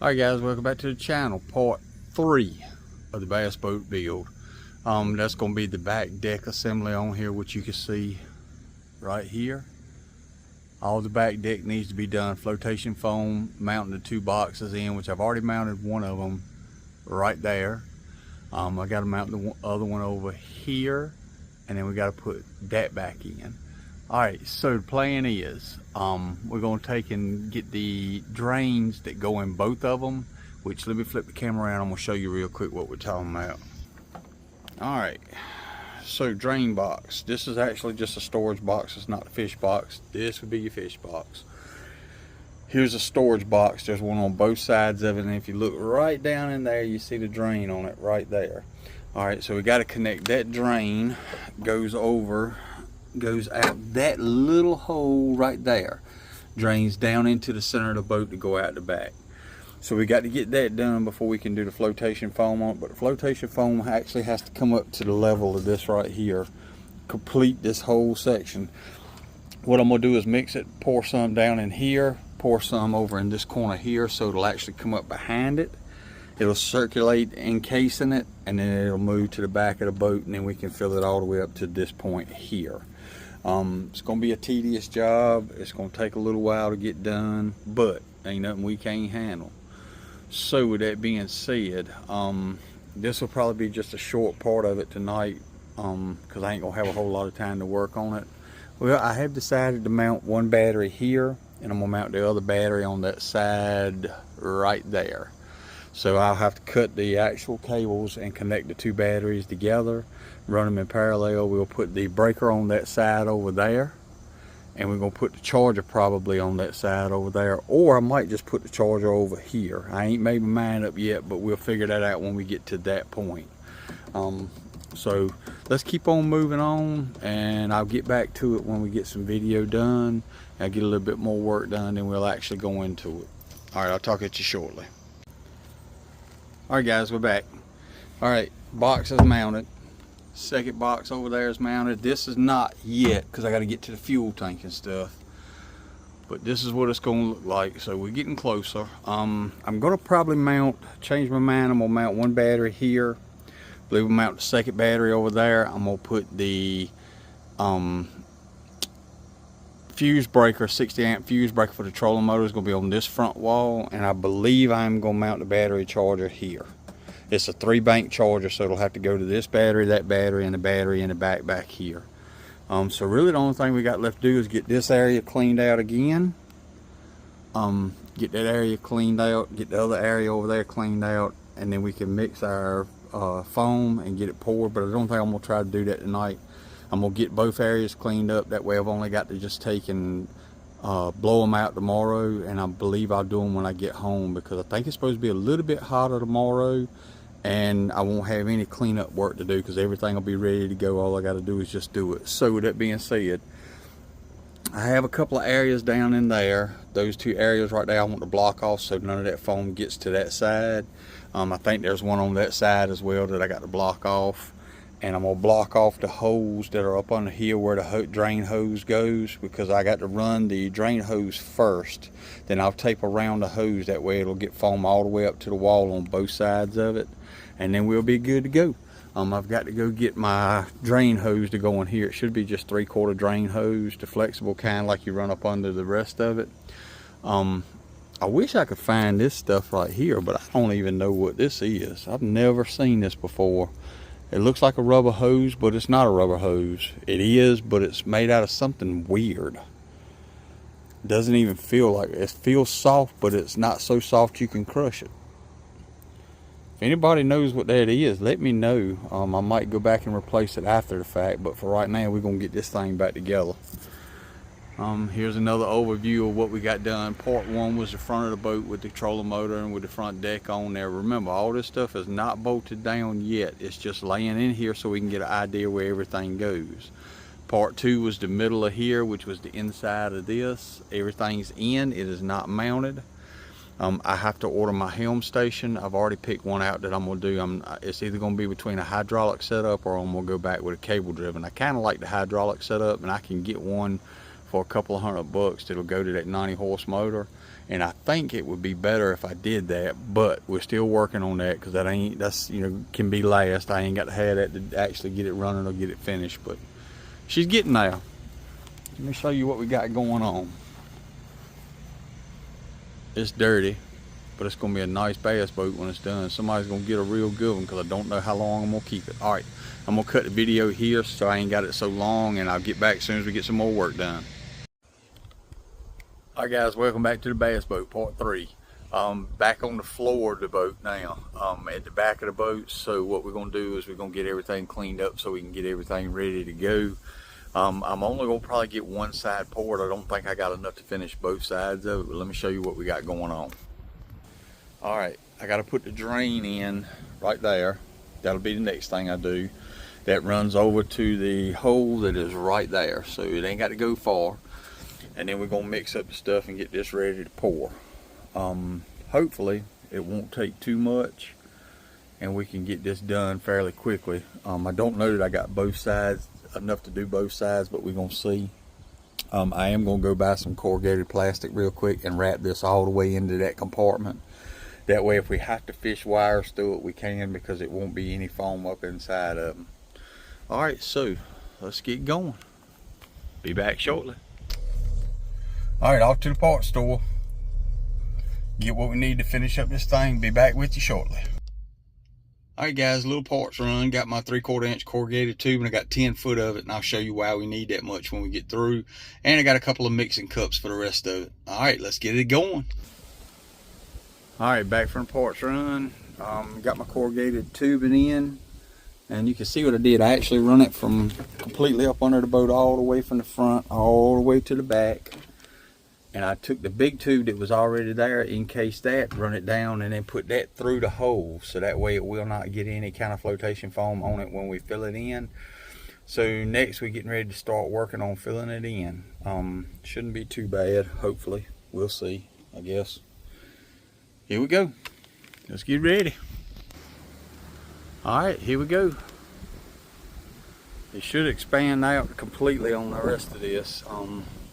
Alright guys, welcome back to the channel. Part 3 of the bass boat build. That's going to be the back deck assembly on here, which you can see right here. All the back deck needs to be done. Flotation foam, mounting the 2 boxes in, which I've already mounted one of them right there. I got to mount the other one over here, and then we got to put that back in. Alright, so the plan is we're going to take and get the drains that go in both of them, which let me flip the camera around. I'm going to show you real quick what we're talking about. Alright, so drain box. This is actually just a storage box. It's not a fish box. This would be your fish box. Here's a storage box. There's one on both sides of it, and if you look right down in there, you see the drain on it right there. Alright, so we got to connect that drain, goes out that little hole right there, drains down into the center of the boat to go out the back. So we got to get that done before we can do the flotation foam on it. But the flotation foam actually has to come up to the level of this right here, complete this whole section. What I'm gonna do is mix it, pour some down in here, pour some over in this corner here, so it'll actually come up behind it. It'll circulate encasing it, and then it'll move to the back of the boat, and then we can fill it all the way up to this point here. It's going to be a tedious job. It's going to take a little while to get done, but ain't nothing we can't handle. So with that being said, this will probably be just a short part of it tonight, because I ain't going to have a whole lot of time to work on it. Well, I have decided to mount one battery here, and I'm going to mount the other battery on that side right there. So I'll have to cut the actual cables and connect the 2 batteries together, run them in parallel. We'll put the breaker on that side over there, and we're going to put the charger probably on that side over there, or I might just put the charger over here. I ain't made my mind up yet, but we'll figure that out when we get to that point. So let's keep on moving on, and I'll get back to it when we get some video done. I'll get a little bit more work done, and we'll actually go into it. All right, I'll talk at you shortly. Alright guys, we're back. Alright, box is mounted. Second box over there is mounted. This is not yet, because I got to get to the fuel tank and stuff. But this is what it's going to look like. So we're getting closer. I'm going to probably change my mind. I'm going to mount one battery here. I believe we'll mount the second battery over there. I'm going to put the fuse breaker, 60 amp fuse breaker for the trolling motor is going to be on this front wall, and I believe I'm going to mount the battery charger here. It's a 3-bank charger, so it'll have to go to this battery, that battery, and the battery in the back here. So really the only thing we got left to do is get this area cleaned out again, get that area cleaned out, get the other area over there cleaned out, and then we can mix our foam and get it poured. But I don't think I'm going to try to do that tonight. I'm going to get both areas cleaned up. That way I've only got to just take and blow them out tomorrow, and I believe I'll do them when I get home, because I think it's supposed to be a little bit hotter tomorrow, and I won't have any cleanup work to do because everything will be ready to go. All I got to do is just do it. So with that being said, I have a couple of areas down in there. Those 2 areas right there I want to block off so none of that foam gets to that side. I think there's one on that side as well that I got to block off. And I'm going to block off the holes that are up on the hill where the drain hose goes, because I got to run the drain hose first. Then I'll tape around the hose. That way it'll get foam all the way up to the wall on both sides of it. And then we'll be good to go. I've got to go get my drain hose to go in here. It should be just 3/4 drain hose, the flexible kind like you run up under the rest of it. I wish I could find this stuff right here, but I don't even know what this is. I've never seen this before. It looks like a rubber hose, but it's not a rubber hose. It is, but it's made out of something weird. Doesn't even feel like it. It feels soft, but it's not so soft you can crush it. If anybody knows what that is, let me know. I might go back and replace it after the fact, but for right now, we're going to get this thing back together. Here's another overview of what we got done. Part 1 was the front of the boat with the trolling motor and with the front deck on there. Remember, all this stuff is not bolted down yet. It's just laying in here so we can get an idea where everything goes. Part 2 was the middle of here, which was the inside of this. Everything's in. It is not mounted. I have to order my helm station. I've already picked one out that I'm going to do. It's either going to be between a hydraulic setup, or I'm going to go back with a cable driven. I kind of like the hydraulic setup, and I can get one for a couple of $100 that'll go to that 90 horse motor. And I think it would be better if I did that, but we're still working on that, because that's you know, can be last. I ain't got to have that to actually get it running or get it finished, but she's getting there. Let me show you what we got going on. It's dirty, but it's gonna be a nice bass boat when it's done. Somebody's gonna get a real good one, because I don't know how long I'm gonna keep it. All right, I'm gonna cut the video here so I ain't got it so long, and I'll get back as soon as we get some more work done. All right guys, welcome back to the bass boat, part 3. Back on the floor of the boat now, at the back of the boat. So what we're gonna do is we're gonna get everything cleaned up so we can get everything ready to go. I'm only gonna probably get one side poured. I don't think I got enough to finish both sides of it, but let me show you what we got going on. All right, I gotta put the drain in right there. That'll be the next thing I do. That runs over to the hole that is right there, so it ain't got to go far. And then we're gonna mix up the stuff and get this ready to pour. Hopefully it won't take too much and we can get this done fairly quickly. I don't know that I got both sides, enough to do both sides, but we're gonna see. I am gonna go buy some corrugated plastic real quick and wrap this all the way into that compartment. That way if we have to fish wires through it, we can, because it won't be any foam up inside of them. All right, so let's get going. Be back shortly. All right, off to the parts store. Get what we need to finish up this thing. Be back with you shortly. All right guys, little parts run. Got my 3/4 inch corrugated tube, and I got 10 foot of it, and I'll show you why we need that much when we get through. And I got a couple of mixing cups for the rest of it. All right, let's get it going. All right, back from the parts run. Got my corrugated tubing in, and you can see what I did. I actually run it from completely up under the boat, all the way from the front, all the way to the back. And I took the big tube that was already there, encased that, run it down, and then put that through the hole, so that way it will not get any kind of flotation foam on it when we fill it in. So next we're getting ready to start working on filling it in. Shouldn't be too bad, hopefully. We'll see, I guess. Here we go. Let's get ready. All right, here we go. It should expand out completely on the rest of this.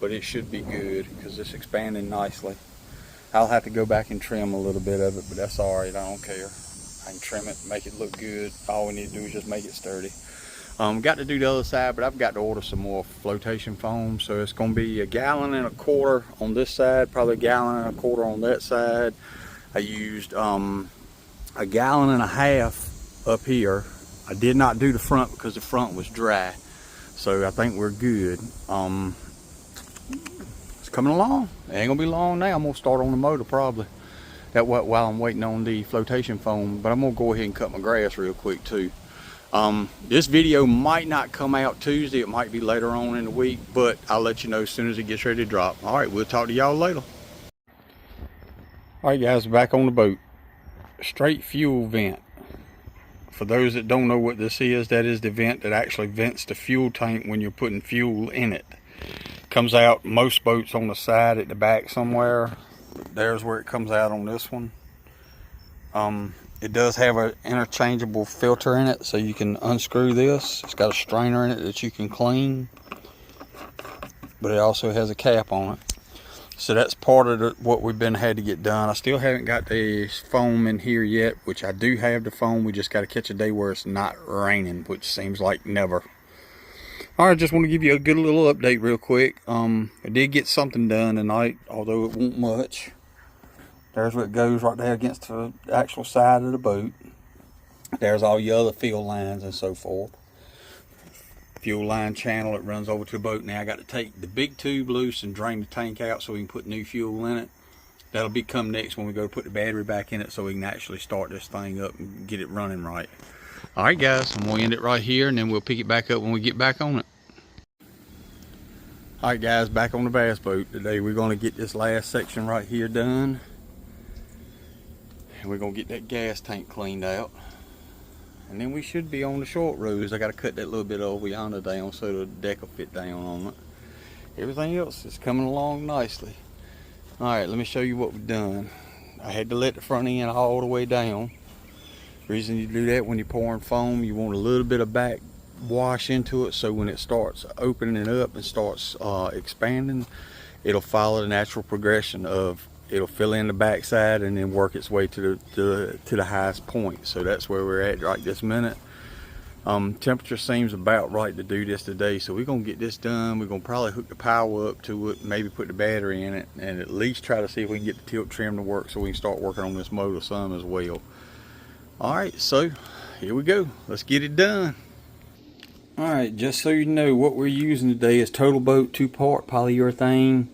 But it should be good because it's expanding nicely. I'll have to go back and trim a little bit of it, but that's all right. I don't care. I can trim it, make it look good. All we need to do is just make it sturdy. Got to do the other side, but I've got to order some more flotation foam. So it's going to be 1.25 gallons on this side, probably 1.25 gallons on that side. I used 1.5 gallons up here. I did not do the front because the front was dry. So I think we're good. Coming along. It ain't gonna be long now. I'm gonna start on the motor probably. That while I'm waiting on the flotation foam. But I'm gonna go ahead and cut my grass real quick too. This video might not come out Tuesday. It might be later on in the week, but I'll let you know as soon as it gets ready to drop. All right, we'll talk to y'all later. All right, guys, back on the boat. Straight fuel vent. For those that don't know what this is, that is the vent that actually vents the fuel tank when you're putting fuel in it. Comes out most boats on the side at the back somewhere. There's where it comes out on this one. It does have an interchangeable filter in it, so you can unscrew this. It's got a strainer in it that you can clean, but it also has a cap on it. So that's part of what we've had to get done. I still haven't got the foam in here yet, which I do have the foam. We just got to catch a day where it's not raining, which seems like never. All right, just want to give you a good little update real quick. I did get something done tonight, although it won't much. There's where it goes right there against the actual side of the boat. There's all your other fuel lines and so forth. Fuel line channel that runs over to the boat. Now I got to take the big tube loose and drain the tank out so we can put new fuel in it. That'll be come next when we go to put the battery back in it so we can actually start this thing up and get it running right. All right, guys, I'm gonna end it right here, and then we'll pick it back up when we get back on it. All right, guys, back on the bass boat today. We're gonna get this last section right here done, and we're gonna get that gas tank cleaned out, and then we should be on the short rows. I gotta cut that little bit over yonder down so the deck will fit down on it. Everything else is coming along nicely. All right, let me show you what we've done. I had to let the front end all the way down. The reason you do that when you're pouring foam, you want a little bit of back wash into it, so when it starts opening up and starts expanding, it'll follow the natural progression of it'll fill in the backside and then work its way to the highest point. So that's where we're at right this minute. Temperature seems about right to do this today, so we're gonna get this done. We're gonna probably hook the power up to it, maybe put the battery in it, and at least try to see if we can get the tilt trim to work so we can start working on this motor some as well. All right, so here we go. Let's get it done. All right, just so you know, what we're using today is Total Boat 2-part polyurethane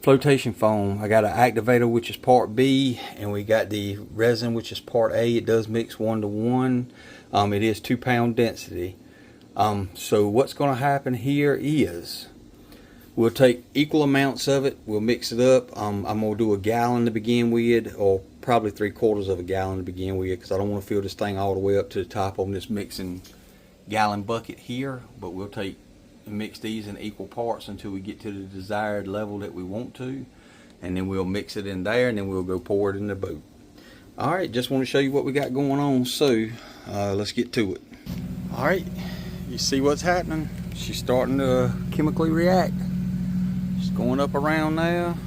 flotation foam. I got an activator, which is part B, and we got the resin, which is part A. It does mix 1-to-1. It is 2-pound density. So what's going to happen here is we'll take equal amounts of it. We'll mix it up. I'm going to do a gallon to begin with, or probably 3/4 of a gallon to begin with, because I don't want to fill this thing all the way up to the top on this mixing gallon bucket here. But we'll take and mix these in equal parts until we get to the desired level that we want to, and then we'll mix it in there, and then we'll go pour it in the boat. Alright, just want to show you what we got going on, so let's get to it. Alright, you see what's happening. She's starting to chemically react. She's going up around now.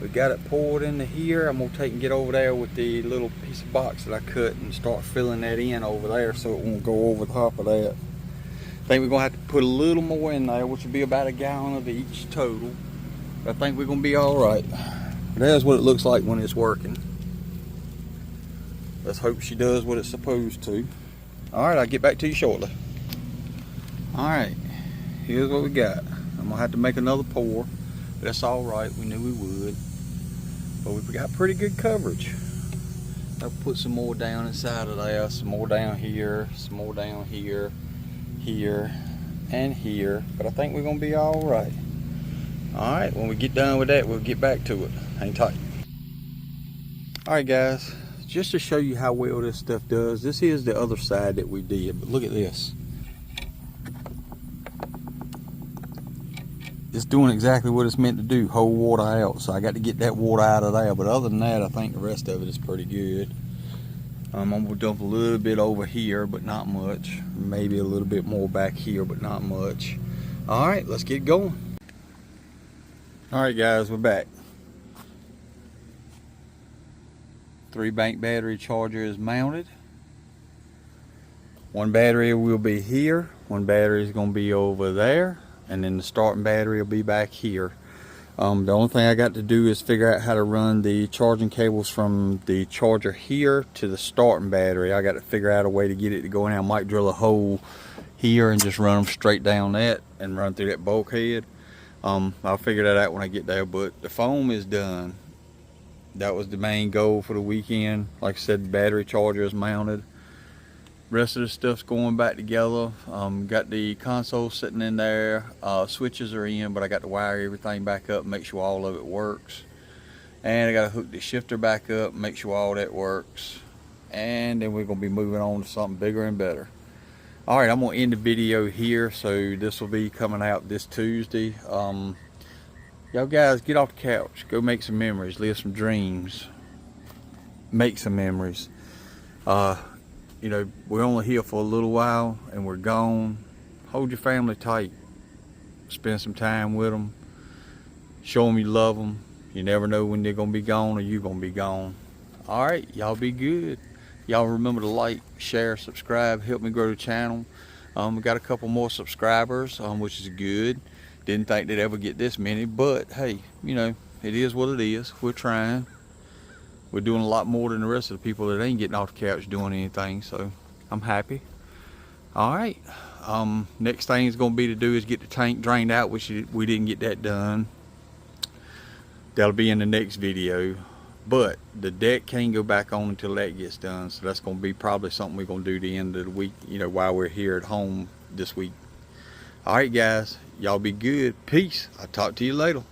We got it poured into here. I'm going to take and get over there with the little piece of box that I cut and start filling that in over there so it won't go over the top of that. I think we're going to have to put a little more in there, which will be about a gallon of each total. But I think we're going to be alright. That's what it looks like when it's working. Let's hope she does what it's supposed to. Alright, I'll get back to you shortly. Alright, here's what we got. I'm going to have to make another pour. But that's alright, we knew we would. But we've got pretty good coverage. I'll put some more down inside of there, some more down here, some more down here, here, and here. But I think we're going to be alright. Alright, when we get done with that, we'll get back to it. Hang tight. Alright guys, just to show you how well this stuff does, this is the other side that we did, but look at this. It's doing exactly what it's meant to do, hold water out. So I got to get that water out of there, but other than that, I think the rest of it is pretty good. I'm going to dump a little bit over here, but not much. Maybe a little bit more back here, but not much. Alright, let's get going. Alright guys, we're back. 3-bank battery charger is mounted. One battery will be here, one battery is going to be over there, and then the starting battery will be back here. The only thing I got to do is figure out how to run the charging cables from the charger here to the starting battery. I got to figure out a way to get it to go in. I might drill a hole here and just run them straight down that and run through that bulkhead. I'll figure that out when I get there, but the foam is done. That was the main goal for the weekend. Like I said, the battery charger is mounted. Rest of the stuff's going back together. Got the console sitting in there. Switches are in, but I got to wire everything back up, make sure all of it works. And I got to hook the shifter back up, make sure all that works. And then we're going to be moving on to something bigger and better. Alright, I'm going to end the video here. So this will be coming out this Tuesday. Y'all guys, get off the couch. Go make some memories. Live some dreams. Make some memories. You know, we're only here for a little while and we're gone. Hold your family tight. Spend some time with them. Show them you love them. You never know when they're going to be gone or you're going to be gone. Alright, y'all be good. Y'all remember to like, share, subscribe. Help me grow the channel. We got a couple more subscribers, which is good. Didn't think they'd ever get this many, but hey, you know, it is what it is. We're trying. We're doing a lot more than the rest of the people that ain't getting off the couch doing anything, so I'm happy. Alright, next thing is going to be to do is get the tank drained out, which we didn't get that done. That'll be in the next video. But the deck can't go back on until that gets done, so that's going to be probably something we're going to do the end of the week, you know, while we're here at home this week. Alright guys, y'all be good. Peace. I'll talk to you later.